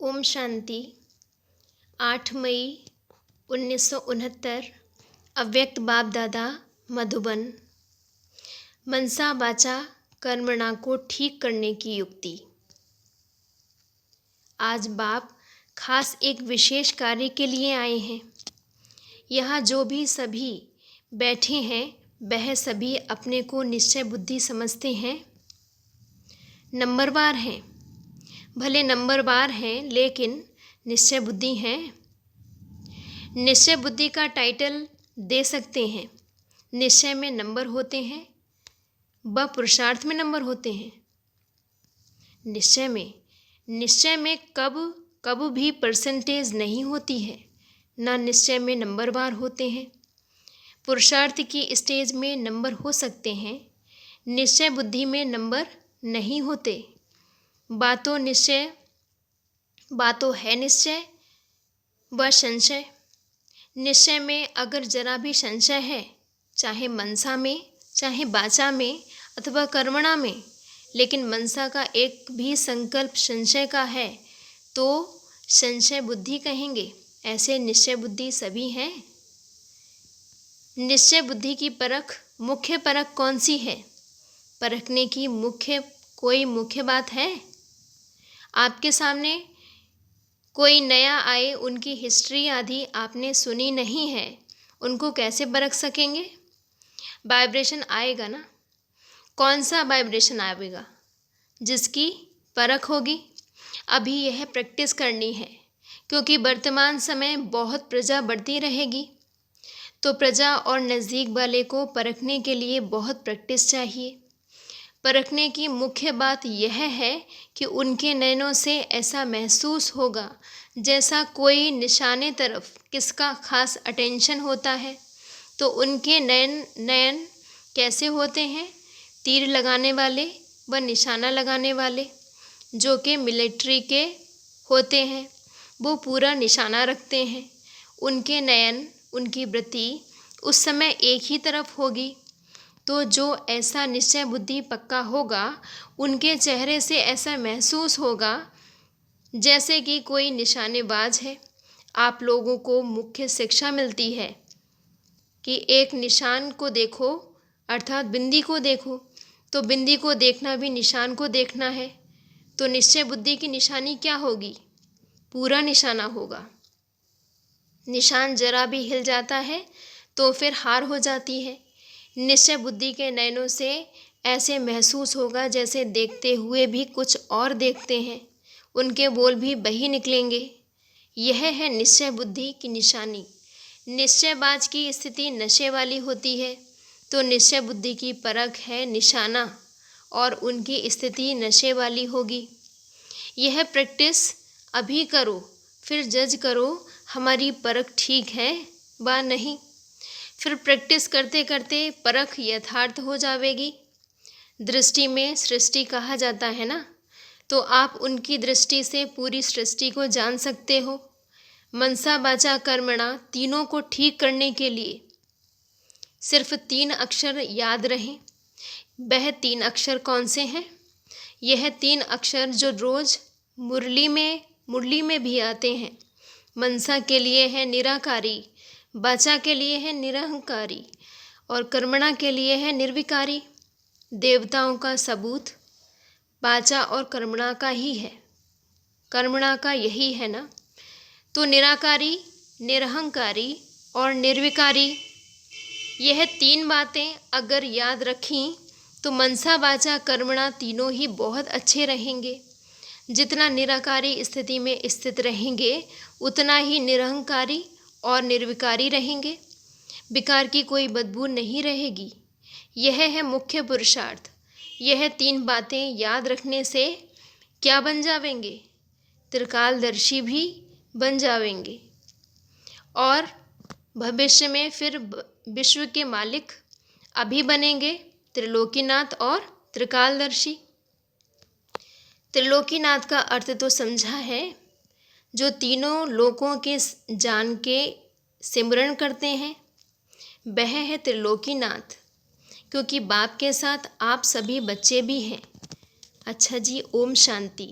ओम शांति। 8 मई 1969 अव्यक्त बाप दादा मधुबन। मनसा वाचा कर्मणा को ठीक करने की युक्ति। आज बाप खास एक विशेष कार्य के लिए आए हैं। यहाँ जो भी सभी बैठे हैं वह सभी अपने को निश्चय बुद्धि समझते हैं, नंबरवार हैं। भले नंबरवार हैं लेकिन निश्चय बुद्धि हैं। निश्चय बुद्धि का टाइटल दे सकते हैं। निश्चय में नंबर होते हैं व पुरुषार्थ में नंबर होते हैं। निश्चय में कब भी परसेंटेज नहीं होती है, ना निश्चय में नंबरवार होते हैं। पुरुषार्थ की स्टेज में नंबर हो सकते हैं, निश्चय बुद्धि में नंबर नहीं होते। बातों है निश्चय व संशय। निश्चय में अगर जरा भी संशय है, चाहे मनसा में, चाहे वाचा में अथवा कर्मणा में, लेकिन मनसा का एक भी संकल्प संशय का है तो संशय बुद्धि कहेंगे। ऐसे निश्चय बुद्धि सभी हैं। निश्चय बुद्धि की मुख्य परख कौन सी है? परखने की कोई मुख्य बात है? आपके सामने कोई नया आए, उनकी हिस्ट्री आदि आपने सुनी नहीं है, उनको कैसे परख सकेंगे? वाइब्रेशन आएगा ना। कौन सा वाइब्रेशन आएगा जिसकी परख होगी? अभी यह प्रैक्टिस करनी है, क्योंकि वर्तमान समय बहुत प्रजा बढ़ती रहेगी, तो प्रजा और नज़दीक वाले को परखने के लिए बहुत प्रैक्टिस चाहिए। परखने की मुख्य बात यह है कि उनके नयनों से ऐसा महसूस होगा जैसा कोई निशाने तरफ किसका खास अटेंशन होता है। तो उनके नयन कैसे होते हैं? तीर लगाने वाले व निशाना लगाने वाले, जो कि मिलिट्री के होते हैं, वो पूरा निशाना रखते हैं। उनके नयन, उनकी वृत्ति उस समय एक ही तरफ होगी। तो जो ऐसा निश्चय बुद्धि पक्का होगा, उनके चेहरे से ऐसा महसूस होगा जैसे कि कोई निशानेबाज है। आप लोगों को मुख्य शिक्षा मिलती है कि एक निशान को देखो, अर्थात बिंदी को देखो, तो बिंदी को देखना भी निशान को देखना है। तो निश्चय बुद्धि की निशानी क्या होगी? पूरा निशाना होगा। निशान जरा भी हिल जाता है तो फिर हार हो जाती है। निश्चय बुद्धि के नयनों से ऐसे महसूस होगा जैसे देखते हुए भी कुछ और देखते हैं, उनके बोल भी वही निकलेंगे। यह है निश्चय बुद्धि की निशानी। निश्चयबाज की स्थिति नशे वाली होती है, तो निश्चय बुद्धि की परख है निशाना, और उनकी स्थिति नशे वाली होगी। यह प्रैक्टिस अभी करो, फिर जज करो हमारी परख ठीक है व नहीं। फिर प्रैक्टिस करते करते परख यथार्थ हो जाएगी। दृष्टि में सृष्टि कहा जाता है ना, तो आप उनकी दृष्टि से पूरी सृष्टि को जान सकते हो। मनसा वाचा कर्मणा तीनों को ठीक करने के लिए सिर्फ 3 अक्षर याद रहें। वह 3 अक्षर कौन से हैं? यह 3 अक्षर जो रोज मुरली में भी आते हैं। मनसा के लिए है निराकारी, वाचा के लिए है निरहंकारी, और कर्मणा के लिए है निर्विकारी। देवताओं का सबूत वाचा और कर्मणा का ही है, कर्मणा का यही है ना। तो निराकारी, निरहंकारी और निर्विकारी, यह 3 बातें अगर याद रखीं तो मनसा वाचा कर्मणा तीनों ही बहुत अच्छे रहेंगे। जितना निराकारी स्थिति में स्थित रहेंगे, उतना ही निरहंकारी और निर्विकारी रहेंगे। विकार की कोई बदबू नहीं रहेगी। यह है मुख्य पुरुषार्थ। यह 3 बातें याद रखने से क्या बन जावेंगे? त्रिकालदर्शी भी बन जावेंगे, और भविष्य में फिर विश्व के मालिक अभी बनेंगे, त्रिलोकीनाथ और त्रिकालदर्शी। त्रिलोकीनाथ का अर्थ तो समझा है, जो तीनों लोकों के जान के सिमरण करते हैं, वह है त्रिलोकीनाथ। क्योंकि बाप के साथ आप सभी बच्चे भी हैं। अच्छा जी, ओम शांति।